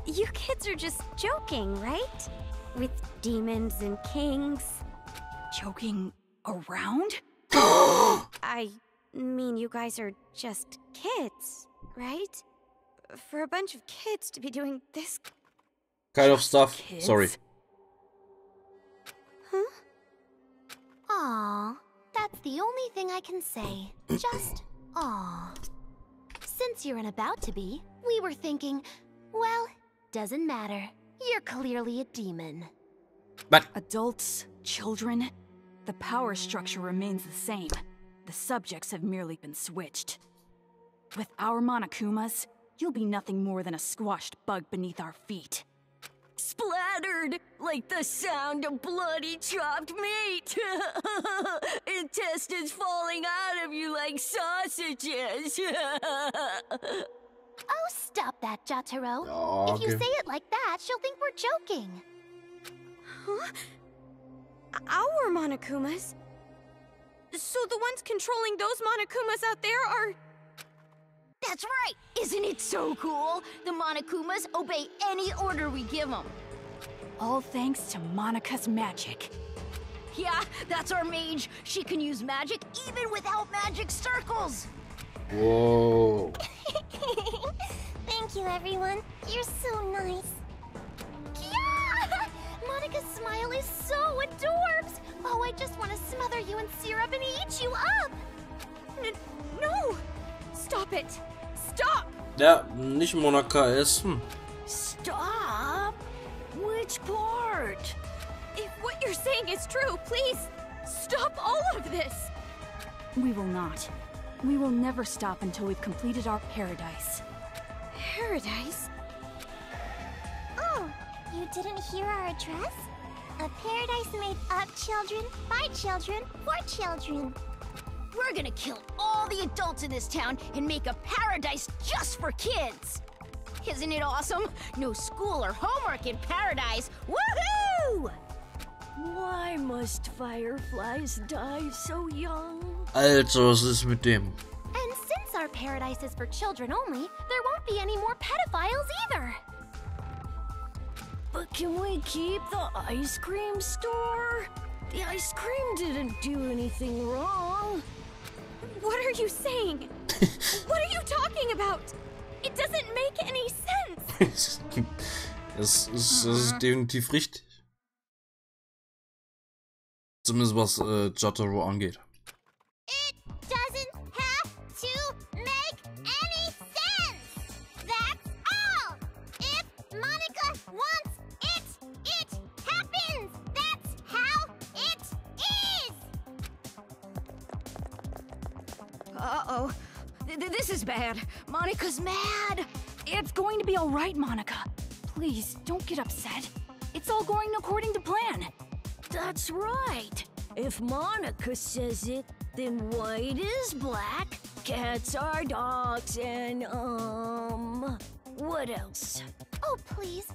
You kids are just joking, right? With demons and kings. Joking around? I mean, you guys are just kids, right? For a bunch of kids to be doing this Kind of stuff. Kids? Sorry. Huh? Aw, that's the only thing I can say. Just aw. Since you're an about to be, we were thinking, well, doesn't matter. You're clearly a demon. But adults, children, the power structure remains the same. The subjects have merely been switched. With our Monokumas, you'll be nothing more than a squashed bug beneath our feet. Splattered like the sound of bloody chopped meat. Intestines falling out of you like sausages. Oh, stop that, Jotaro. Oh, If you okay. say it like that, she'll think we're joking. Huh? Our Monokumas? So the ones controlling those Monokumas out there are... That's right! Isn't it so cool? The Monokumas obey any order we give them. All thanks to Monika's magic. Yeah, that's our mage. She can use magic even without magic circles. Whoa. Thank you, everyone. You're so nice. Yeah! Monica's smile is so adorbs. Oh, I just want to smother you in syrup and eat you up. No! Stop it! Stop! Ja, nicht Monika essen. Stop? Which part? If what you're saying is true, please stop all of this. We will not. We will never stop until we've completed our paradise. Paradise? Oh, you didn't hear our address? A paradise made of children, by children, for children. We're gonna kill all the adults in this town and make a paradise just for kids. Isn't it awesome? No school or homework in paradise. Woohoo! Why must fireflies die so young? Alter, was ist mit dem? And since our paradise is for children only, there won't be any more pedophiles either. But can we keep the ice cream store? The ice cream didn't do anything wrong. What are you saying? What are you talking about? It doesn't make any sense. Es ist definitiv richtig. Zumindest was Jotaro angeht. It doesn't have to make any sense. That's all. If Monica wants it, it happens. That's how it is. Uh-oh. This is bad. Monica's mad. It's going to be all right, Monika. Please, don't get upset. It's all going according to plan. That's right. If Monica says it, then white is black, cats are dogs, and, what else? Oh, please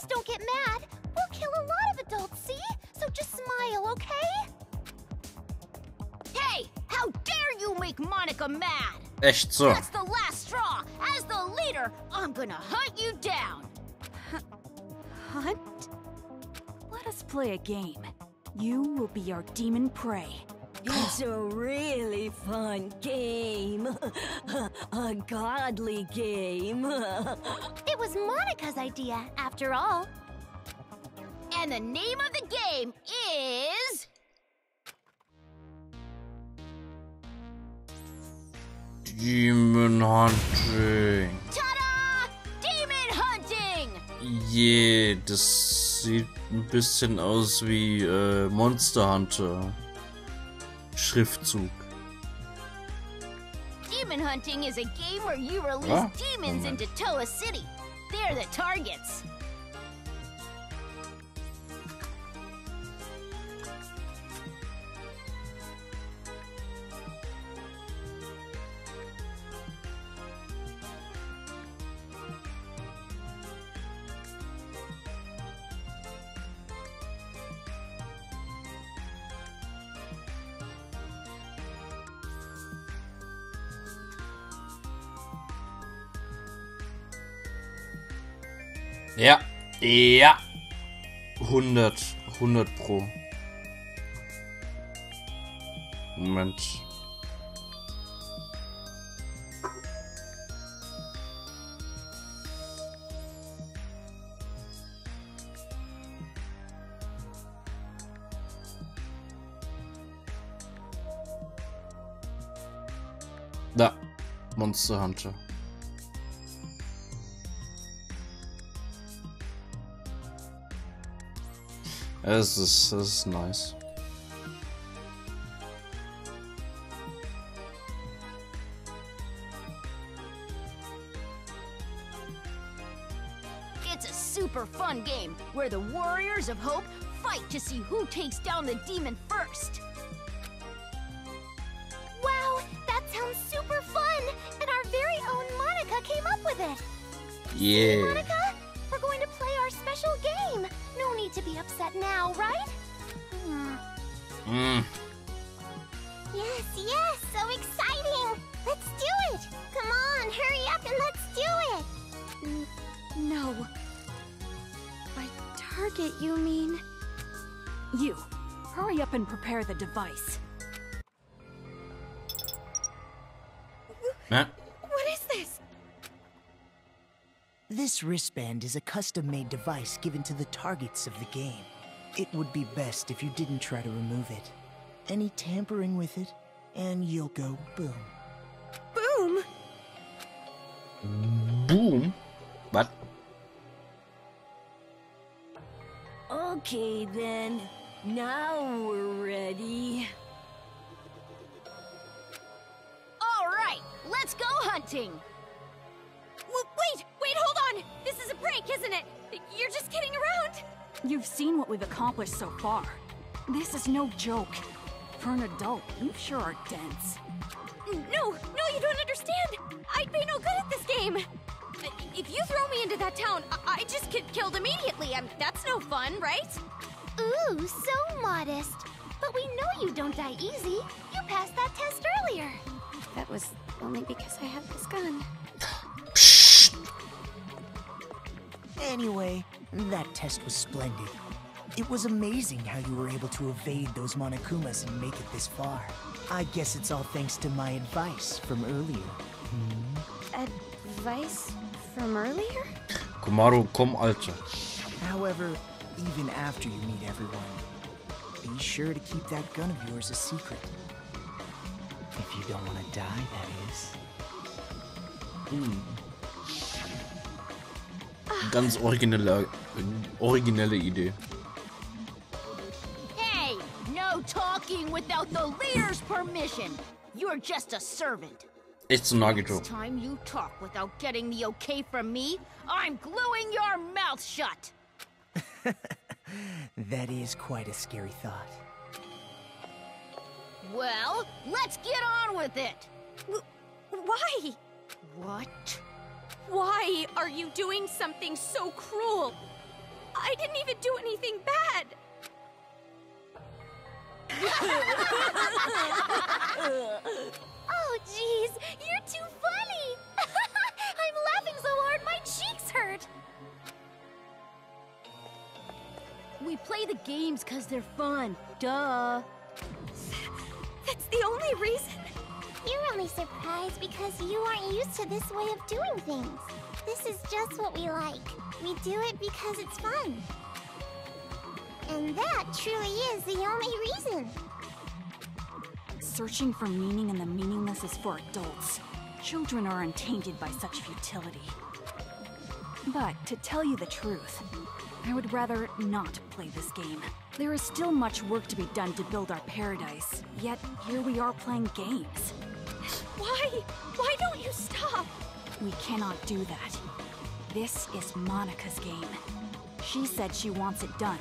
don't get mad. We'll kill a lot of adults, see? So just smile, okay? Hey, how dare you make Monica mad? Echt so. That's the last straw. As the leader, I'm gonna hunt you down. Hunt? Let us play a game. You will be our demon prey. It's a really fun game. A godly game. It was Monica's idea, after all. And the name of the game is... Demon Hunting. Ta-da! Demon Hunting! Yeah, das sieht ein bisschen aus wie Monster Hunter. Schriftzug. Demon Hunting is a game where you release demons into Toa City. They're the targets. Ja, ja. 100 Pro. Moment. Da. Monster Hunter. Das ist nice. It's a super fun game where the Warriors of Hope fight to see who takes down the demon first. Wow, that sounds super fun! And our very own Monica Monica came up with it. Yeah. See, Monica? We're going to play our special game. No need to be upset now, right? Yes, yes, so exciting. Let's do it. Come on, hurry up and let's do it. No. By target, you mean? You. Hurry up and prepare the device. Huh? What is this? This wristband is a custom-made device given to the targets of the game. It would be best if you didn't try to remove it. Any tampering with it, and you'll go boom. Boom? Boom? What? Okay then, now we're ready. All right, let's go hunting. Wait, hold on! This is a prank, isn't it? You're just kidding around? You've seen what we've accomplished so far. This is no joke. For an adult, you sure are dense. No, you don't understand! I'd be no good at this game! If you throw me into that town, I just get killed immediately. That's no fun, right? Ooh, so modest. But we know you don't die easy. You passed that test earlier. That was only because I have this gun. Anyway, that test was splendid. It was amazing how you were able to evade those Monokumas and make it this far. I guess it's all thanks to my advice from earlier. Advice from earlier? Komaru, komm, Alter. However, even after you meet everyone, be sure to keep that gun of yours a secret. If you don't want to die, that is. Ganz originelle Idee. Hey, no talking without the leader's permission. You're just a servant. Echt so Nagito. Next time you talk without getting the okay from me, I'm gluing your mouth shut. That is quite a scary thought. Well, let's get on with it. Why? What? Why are you doing something so cruel? I didn't even do anything bad. Oh, jeez, you're too funny. I'm laughing so hard my cheeks hurt. We play the games because they're fun. Duh. That's the only reason. You're only surprised because you aren't used to this way of doing things. This is just what we like. We do it because it's fun. And that truly is the only reason. Searching for meaning in the meaningless is for adults. Children are untainted by such futility. But to tell you the truth, I would rather not play this game. There is still much work to be done to build our paradise, yet here we are playing games. Why? Why don't you stop? We cannot do that. This is Monica's game. She said she wants it done,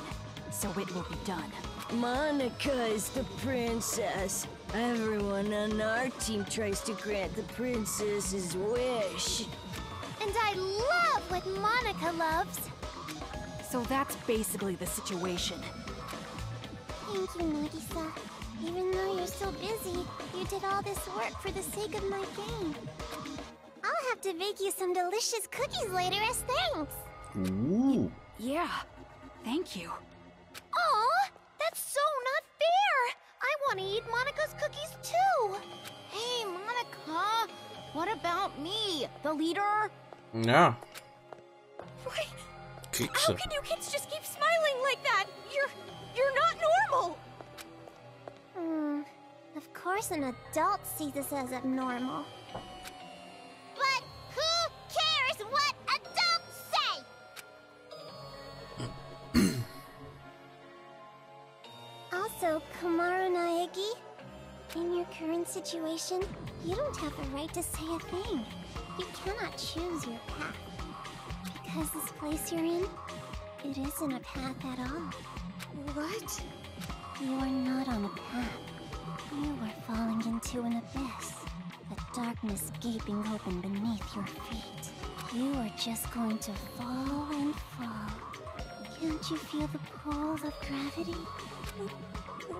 so it will be done. Monica is the princess. Everyone on our team tries to grant the princess's wish. And I love what Monica loves. So that's basically the situation. Thank you, Nagisa. Even though you're so busy, you did all this work for the sake of my game. I'll have to bake you some delicious cookies later as thanks. Ooh. Yeah, thank you. Aw, that's so not fair. I want to eat Monica's cookies too. Hey, Monica. What about me, the leader? Ja. Why? Kekse. How can you kids just keep smiling like that? You're not normal. Of course an adult sees this as abnormal. But who cares what adults say? Also, Komaru Naegi, in your current situation, you don't have the right to say a thing. You cannot choose your path. Because this place you're in, it isn't a path at all. What? You are not on a path. You are falling into an abyss. A darkness gaping open beneath your feet. You are just going to fall and fall. Can't you feel the pull of gravity?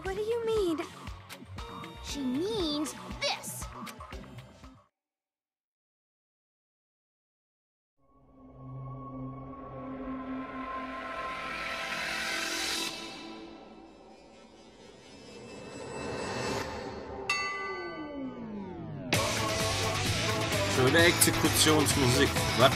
What do you mean? She means this. Schöne Exekutionsmusik. Was?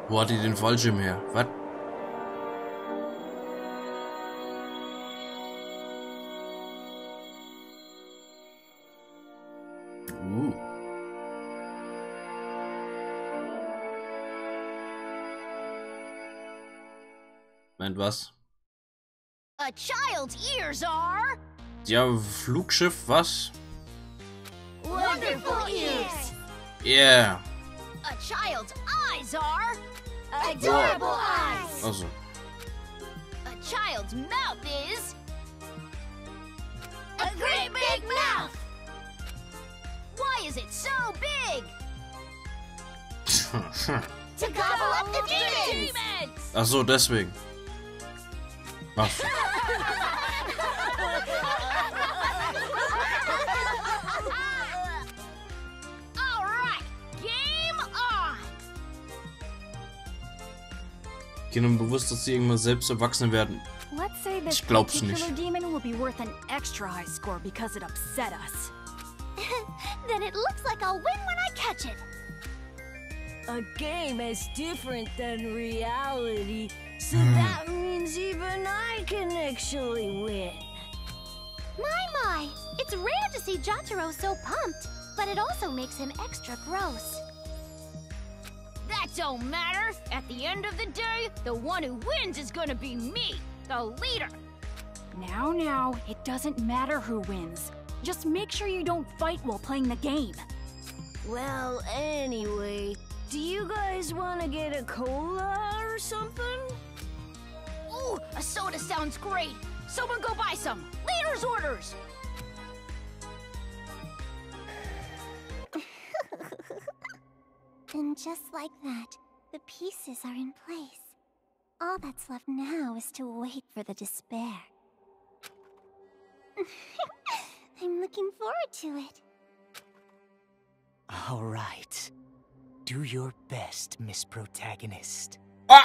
Wo hat die den Fallschirm her? Was? Meint was? A child's ears are... Ja, Flugschiff, was? Wonderful ears! Yeah. A child's eyes are... Adorable eyes! Also. A child's mouth is... a great big mouth! Why is it so big? To gobble up the demons! Ach so, deswegen. Was? Alright, game on! Ihnen bewusst, dass sie irgendwann selbst erwachsen werden. Let's say this Ich glaub's particular nicht. demon will be worth an extra high score because it upset us. Then it looks like I'll win when I catch it. A game is different than reality, so that means even I can actually win. My! It's rare to see Jotaro so pumped, but it also makes him extra gross. That don't matter. At the end of the day, the one who wins is gonna be me, the leader. Now, it doesn't matter who wins. Just make sure you don't fight while playing the game. Well, anyway, do you guys want to get a cola or something? Ooh, a soda sounds great. Someone go buy some. Leader's orders. And just like that, the pieces are in place. All that's left now is to wait for the despair. I'm looking forward to it. All right. Do your best, Miss Protagonist.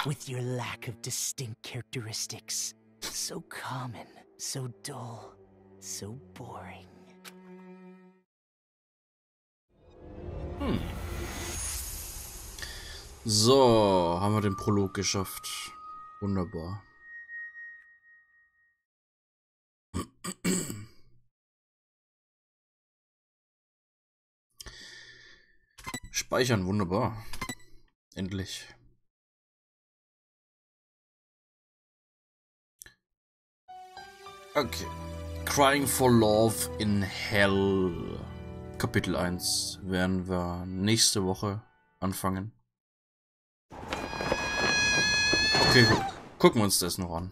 With your lack of distinct characteristics. So common, so dull, so boring. So, haben wir den Prolog geschafft. Wunderbar. Speichern, wunderbar. Endlich. Okay. Crying for Love in Hell. Kapitel 1 werden wir nächste Woche anfangen. Okay, gut. Gucken wir uns das noch an.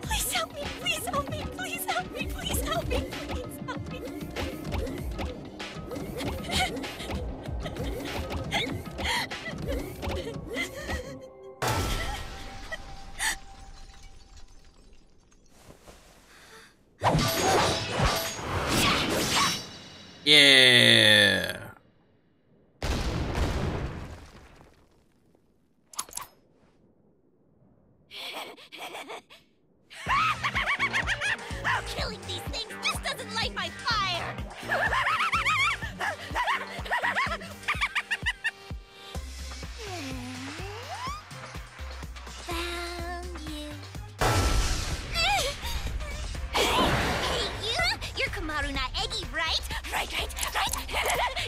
Please help me, please help me, please help me, please help me, please help me. Yeah. Oh, killing these things just doesn't light my fire. Komaru Naegi, right? Right.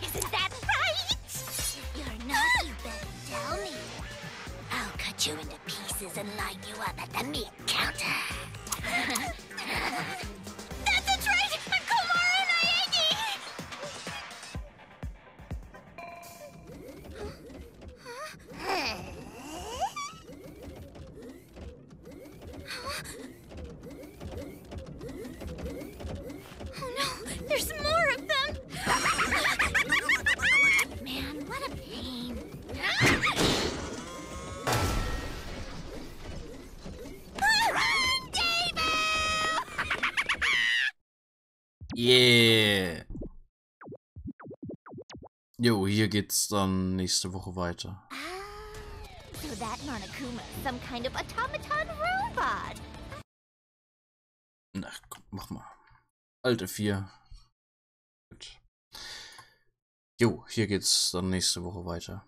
Isn't that right? If you're not, you better tell me. I'll cut you into pieces and line you up at the meat counter. That's right! I'm Komaru Naegi! Oh no, there's more of them! Man, what a pain. Yeah. Jo, hier geht's dann nächste Woche weiter. So that Monokuma is some kind of automaton robot. Na, komm, mach mal. Alte 4. Gut. Jo, hier geht's dann nächste Woche weiter.